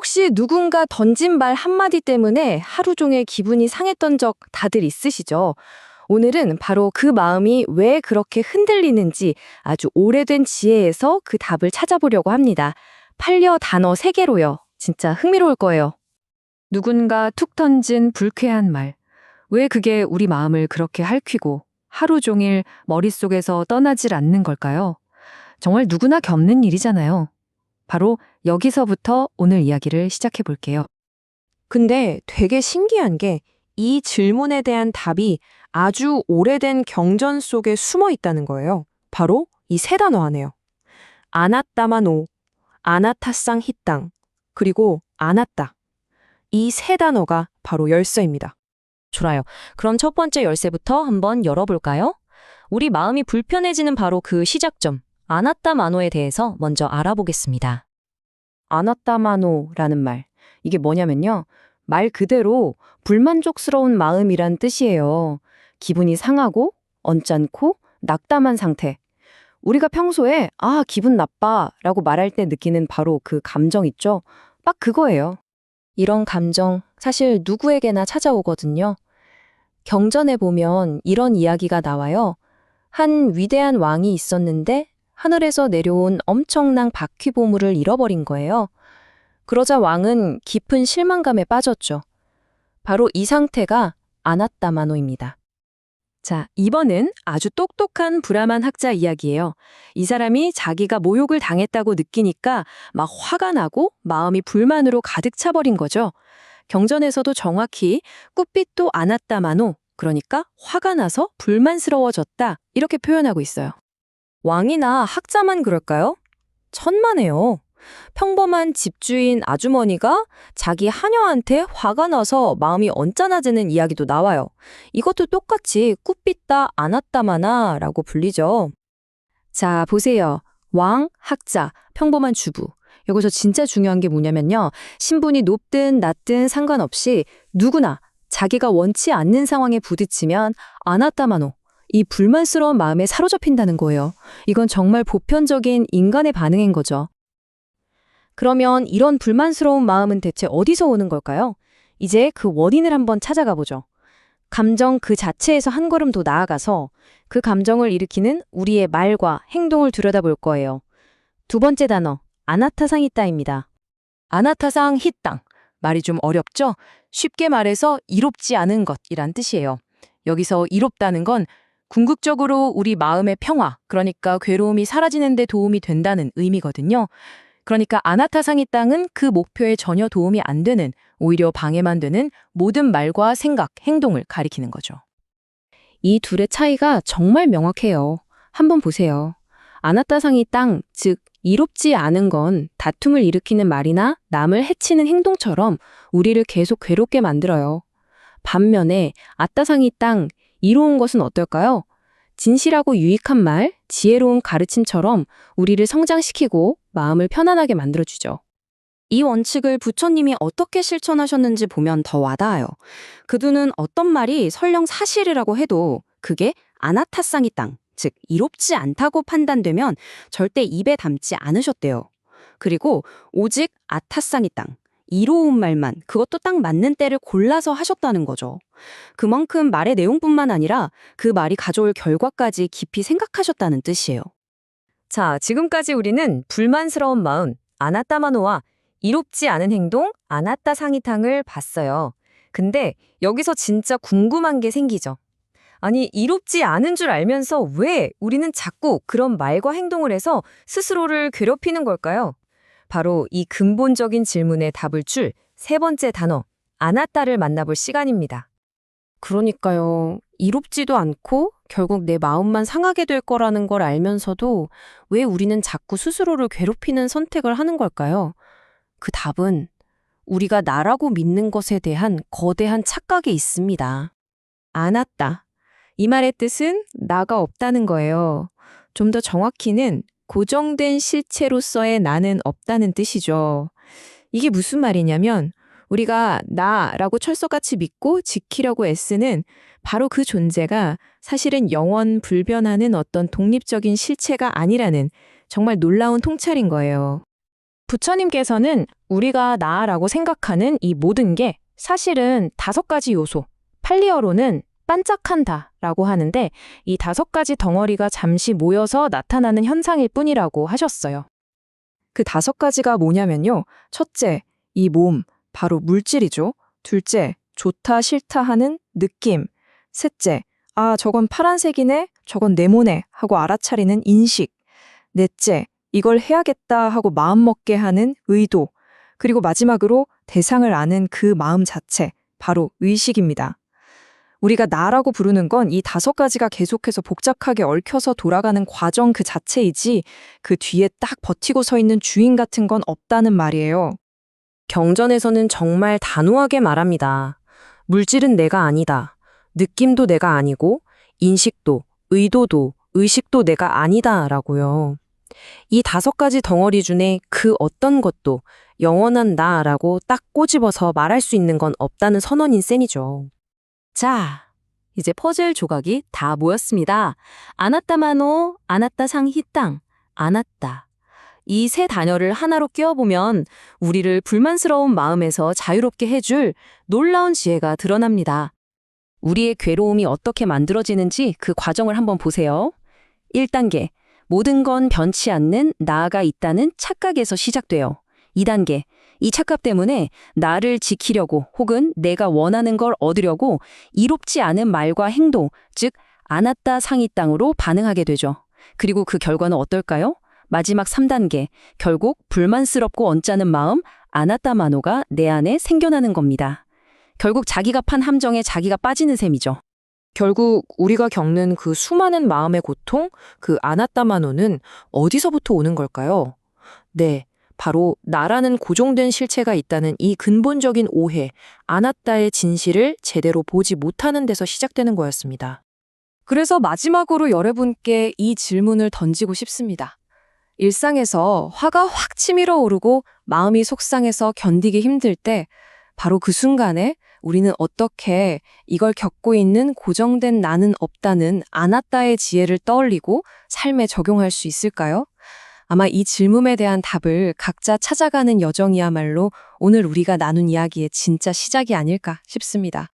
혹시 누군가 던진 말 한마디 때문에 하루 종일 기분이 상했던 적 다들 있으시죠? 오늘은 바로 그 마음이 왜 그렇게 흔들리는지 아주 오래된 지혜에서 그 답을 찾아보려고 합니다. 반려 단어 3개로요. 진짜 흥미로울 거예요. 누군가 툭 던진 불쾌한 말. 왜 그게 우리 마음을 그렇게 핥히고 하루 종일 머릿속에서 떠나질 않는 걸까요? 정말 누구나 겪는 일이잖아요. 바로 여기서부터 오늘 이야기를 시작해 볼게요. 근데 되게 신기한 게 이 질문에 대한 답이 아주 오래된 경전 속에 숨어 있다는 거예요. 바로 이 세 단어 안에요. 아나따마노, 아나타상 히땅, 그리고 아나따. 이 세 단어가 바로 열쇠입니다. 좋아요. 그럼 첫 번째 열쇠부터 한번 열어볼까요? 우리 마음이 불편해지는 바로 그 시작점, 아나따 마노에 대해서 먼저 알아보겠습니다. 아나따마노라는 말. 이게 뭐냐면요. 말 그대로 불만족스러운 마음이란 뜻이에요. 기분이 상하고 언짢고 낙담한 상태. 우리가 평소에 기분 나빠 라고 말할 때 느끼는 바로 그 감정 있죠? 딱 그거예요. 이런 감정 사실 누구에게나 찾아오거든요. 경전에 보면 이런 이야기가 나와요. 한 위대한 왕이 있었는데 하늘에서 내려온 엄청난 바퀴보물을 잃어버린 거예요. 그러자 왕은 깊은 실망감에 빠졌죠. 바로 이 상태가 아나따마노입니다. 자, 이번은 아주 똑똑한 브라만 학자 이야기예요. 이 사람이 자기가 모욕을 당했다고 느끼니까 막 화가 나고 마음이 불만으로 가득 차버린 거죠. 경전에서도 정확히 꿉빛도 아나따마노, 그러니까 화가 나서 불만스러워졌다, 이렇게 표현하고 있어요. 왕이나 학자만 그럴까요? 천만에요. 평범한 집주인 아주머니가 자기 하녀한테 화가 나서 마음이 언짢아지는 이야기도 나와요. 이것도 똑같이 꿉빛다 아나따마나 라고 불리죠. 자, 보세요. 왕, 학자, 평범한 주부. 여기서 진짜 중요한 게 뭐냐면요. 신분이 높든 낮든 상관없이 누구나 자기가 원치 않는 상황에 부딪히면 아나따마노, 이 불만스러운 마음에 사로잡힌다는 거예요. 이건 정말 보편적인 인간의 반응인 거죠. 그러면 이런 불만스러운 마음은 대체 어디서 오는 걸까요? 이제 그 원인을 한번 찾아가 보죠. 감정 그 자체에서 한 걸음 더 나아가서 그 감정을 일으키는 우리의 말과 행동을 들여다볼 거예요. 두 번째 단어, 아나타상 히따입니다. 아나타상 히땅. 말이 좀 어렵죠? 쉽게 말해서 이롭지 않은 것이란 뜻이에요. 여기서 이롭다는 건 궁극적으로 우리 마음의 평화, 그러니까 괴로움이 사라지는 데 도움이 된다는 의미거든요. 그러니까 아나타상이 땅은 그 목표에 전혀 도움이 안 되는, 오히려 방해만 되는 모든 말과 생각, 행동을 가리키는 거죠. 이 둘의 차이가 정말 명확해요. 한번 보세요. 아나타상이 땅, 즉 이롭지 않은 건 다툼을 일으키는 말이나 남을 해치는 행동처럼 우리를 계속 괴롭게 만들어요. 반면에 아따상이 땅, 이로운 것은 어떨까요? 진실하고 유익한 말, 지혜로운 가르침처럼 우리를 성장시키고 마음을 편안하게 만들어주죠. 이 원칙을 부처님이 어떻게 실천하셨는지 보면 더 와닿아요. 그분은 어떤 말이 설령 사실이라고 해도 그게 아나타상이 땅, 즉 이롭지 않다고 판단되면 절대 입에 담지 않으셨대요. 그리고 오직 아타상이 땅, 이로운 말만, 그것도 딱 맞는 때를 골라서 하셨다는 거죠. 그만큼 말의 내용뿐만 아니라 그 말이 가져올 결과까지 깊이 생각하셨다는 뜻이에요. 자, 지금까지 우리는 불만스러운 마음, 아나따마노와 이롭지 않은 행동, 아나따상이탕을 봤어요. 근데 여기서 진짜 궁금한 게 생기죠. 아니, 이롭지 않은 줄 알면서 왜 우리는 자꾸 그런 말과 행동을 해서 스스로를 괴롭히는 걸까요? 바로 이 근본적인 질문에 답을 줄 세 번째 단어, 아나따를 만나볼 시간입니다. 그러니까요. 이롭지도 않고 결국 내 마음만 상하게 될 거라는 걸 알면서도 왜 우리는 자꾸 스스로를 괴롭히는 선택을 하는 걸까요? 그 답은 우리가 나라고 믿는 것에 대한 거대한 착각에 있습니다. 아나따. 이 말의 뜻은 나가 없다는 거예요. 좀 더 정확히는 고정된 실체로서의 나는 없다는 뜻이죠. 이게 무슨 말이냐면 우리가 나라고 철석같이 믿고 지키려고 애쓰는 바로 그 존재가 사실은 영원 불변하는 어떤 독립적인 실체가 아니라는 정말 놀라운 통찰인 거예요. 부처님께서는 우리가 나라고 생각하는 이 모든 게 사실은 5가지 요소, 팔리어로는 반짝한다 라고 하는데 이 5가지 덩어리가 잠시 모여서 나타나는 현상일 뿐이라고 하셨어요. 그 5가지가 뭐냐면요. 첫째, 이 몸, 바로 물질이죠. 둘째, 좋다 싫다 하는 느낌. 셋째, 아, 저건 파란색이네, 저건 네모네 하고 알아차리는 인식. 넷째, 이걸 해야겠다 하고 마음먹게 하는 의도. 그리고 마지막으로 대상을 아는 그 마음 자체, 바로 의식입니다. 우리가 나라고 부르는 건 이 5가지가 계속해서 복잡하게 얽혀서 돌아가는 과정 그 자체이지 그 뒤에 딱 버티고 서 있는 주인 같은 건 없다는 말이에요. 경전에서는 정말 단호하게 말합니다. 물질은 내가 아니다. 느낌도 내가 아니고 인식도, 의도도, 의식도 내가 아니다 라고요. 이 5가지 덩어리 중에 그 어떤 것도 영원한 나라고 딱 꼬집어서 말할 수 있는 건 없다는 선언인 셈이죠. 자, 이제 퍼즐 조각이 다 모였습니다. 아나타마노, 아나타상히땅, 아나타. 이 세 단어를 하나로 끼워보면 우리를 불만스러운 마음에서 자유롭게 해줄 놀라운 지혜가 드러납니다. 우리의 괴로움이 어떻게 만들어지는지 그 과정을 한번 보세요. 1단계, 모든 건 변치 않는 나가 있다는 착각에서 시작돼요. 2단계, 이 착각 때문에 나를 지키려고 혹은 내가 원하는 걸 얻으려고 이롭지 않은 말과 행동, 즉 아나타 상이 땅으로 반응하게 되죠. 그리고 그 결과는 어떨까요? 마지막 3단계, 결국 불만스럽고 언짢은 마음, 아나타마노가 내 안에 생겨나는 겁니다. 결국 자기가 판 함정에 자기가 빠지는 셈이죠. 결국 우리가 겪는 그 수많은 마음의 고통, 그 아나타마노는 어디서부터 오는 걸까요? 네, 바로 나라는 고정된 실체가 있다는 이 근본적인 오해, 아나타의 진실을 제대로 보지 못하는 데서 시작되는 거였습니다. 그래서 마지막으로 여러분께 이 질문을 던지고 싶습니다. 일상에서 화가 확 치밀어 오르고 마음이 속상해서 견디기 힘들 때 바로 그 순간에 우리는 어떻게 이걸 겪고 있는 고정된 나는 없다는 아나타의 지혜를 떠올리고 삶에 적용할 수 있을까요? 아마 이 질문에 대한 답을 각자 찾아가는 여정이야말로 오늘 우리가 나눈 이야기의 진짜 시작이 아닐까 싶습니다.